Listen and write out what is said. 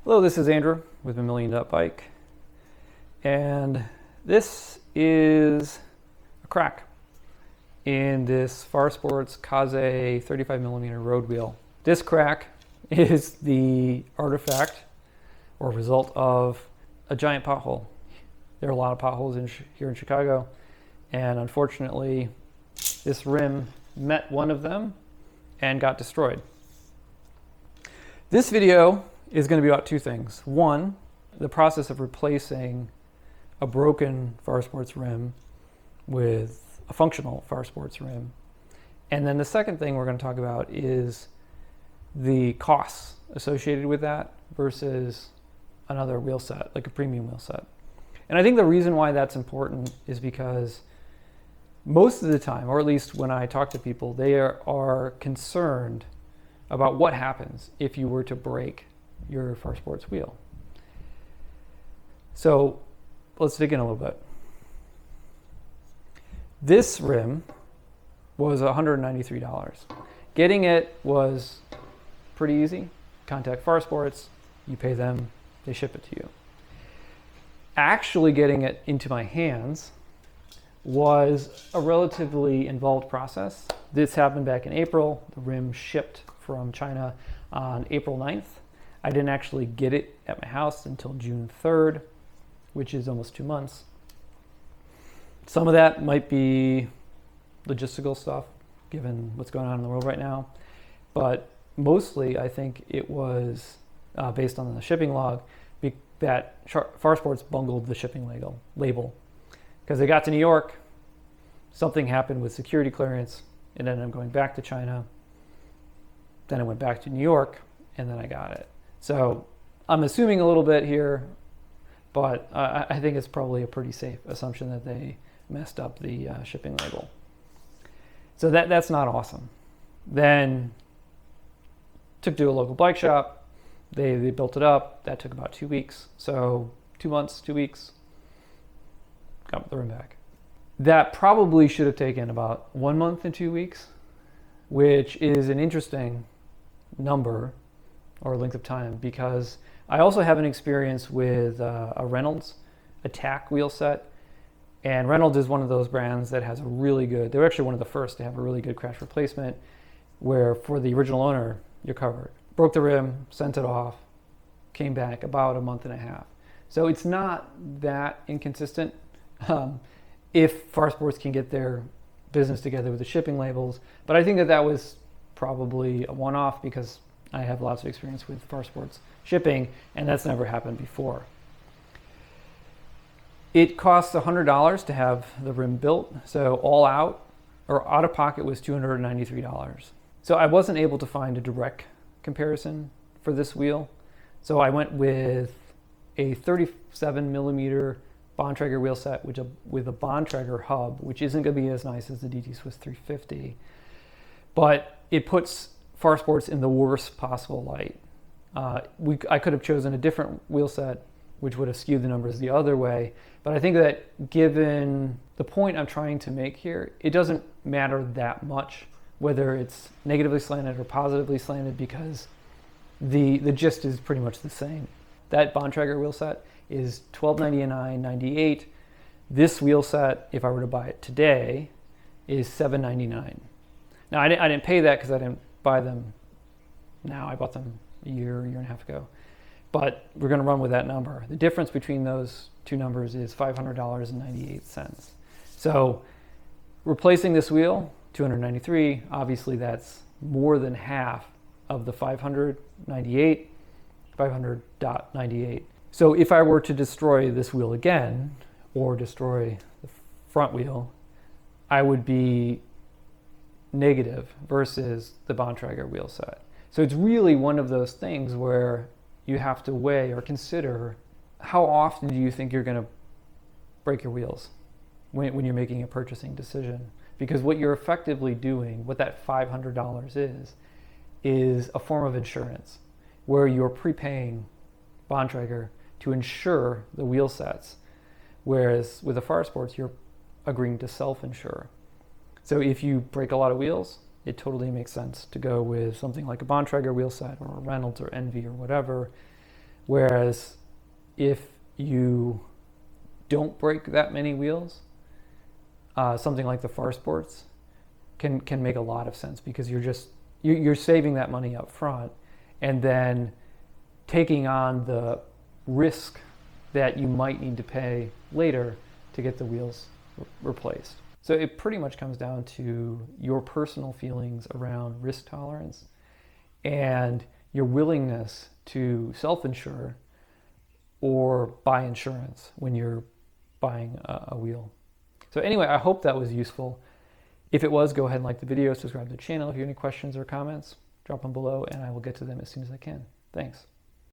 Hello, this is Andrew with $1Million Bike, and this is a crack in this Farsports Kaze 35mm road wheel. This crack is the artifact or result of a giant pothole. There are a lot of potholes here in Chicago, and unfortunately this rim met one of them and got destroyed. This video is going to be about two things. One, the process of replacing a broken Farsports rim with a functional Farsports rim. And then the second thing we're going to talk about is the costs associated with that versus another wheel set, like a premium wheel set. And I think the reason why that's important is because most of the time, or at least when I talk to people, they are concerned about what happens if you were to break your Farsports wheel. So let's dig in a little bit. This rim was $193. Getting it was pretty easy. Contact Farsports, you pay them, they ship it to you. Actually getting it into my hands was a relatively involved process. This happened back in April. The rim shipped from China on April 9th. I didn't actually get it at my house until June 3rd, which is almost 2 months. Some of that might be logistical stuff, given what's going on in the world right now. But mostly, I think it was based on the shipping log that Farsports bungled the shipping label. Because they got to New York, something happened with security clearance, and ended up going back to China. Then it went back to New York, and then I got it. So I'm assuming a little bit here, but I think it's probably a pretty safe assumption that they messed up the shipping label. So that's not awesome. Then took to a local bike shop. They built it up. That took about 2 weeks. So 2 months, 2 weeks, got the rim back. That probably should have taken about 1 month and 2 weeks, which is an interesting number or length of time, because I also have an experience with a Reynolds Attack wheel set. And Reynolds is one of those brands that has a really good, they're actually one of the first to have a really good crash replacement, where for the original owner, you're covered. Broke the rim, sent it off, came back about a month and a half. So it's not that inconsistent if Farsports can get their business together with the shipping labels. But I think that was probably a one-off, because I have lots of experience with Farsports shipping, and that's never happened before. It costs $100 to have the rim built, so all out, or out of pocket, was $293. So I wasn't able to find a direct comparison for this wheel. So I went with a 37mm Bontrager wheel set with a Bontrager hub, which isn't going to be as nice as the DT Swiss 350, but it puts Farsports in the worst possible light. I could have chosen a different wheel set, which would have skewed the numbers the other way, but I think that given the point I'm trying to make here, it doesn't matter that much whether it's negatively slanted or positively slanted, because the gist is pretty much the same. That Bontrager wheel set is $1299.98. This wheel set, if I were to buy it today, is $799. Now I didn't pay that because I didn't buy them now. I bought them a year and a half ago. But we're going to run with that number. The difference between those two numbers is $500.98. So replacing this wheel, $293, obviously that's more than half of the $500.98. So if I were to destroy this wheel again, or destroy the front wheel, I would be negative versus the Bontrager wheel set. So it's really one of those things where you have to weigh or consider, how often do you think you're going to break your wheels when you're making a purchasing decision? Because what you're effectively doing, what that $500 is a form of insurance, where you're prepaying Bontrager to insure the wheel sets, whereas with the Farsports, you're agreeing to self-insure. So if you break a lot of wheels, it totally makes sense to go with something like a Bontrager wheel set or a Reynolds or Envy or whatever, Whereas if you don't break that many wheels, something like the Farsports can make a lot of sense, because you're saving that money up front and then taking on the risk that you might need to pay later to get the wheels replaced. So it pretty much comes down to your personal feelings around risk tolerance and your willingness to self-insure or buy insurance when you're buying a wheel. So anyway, I hope that was useful. If it was, go ahead and like the video, subscribe to the channel. If you have any questions or comments, drop them below and I will get to them as soon as I can. Thanks.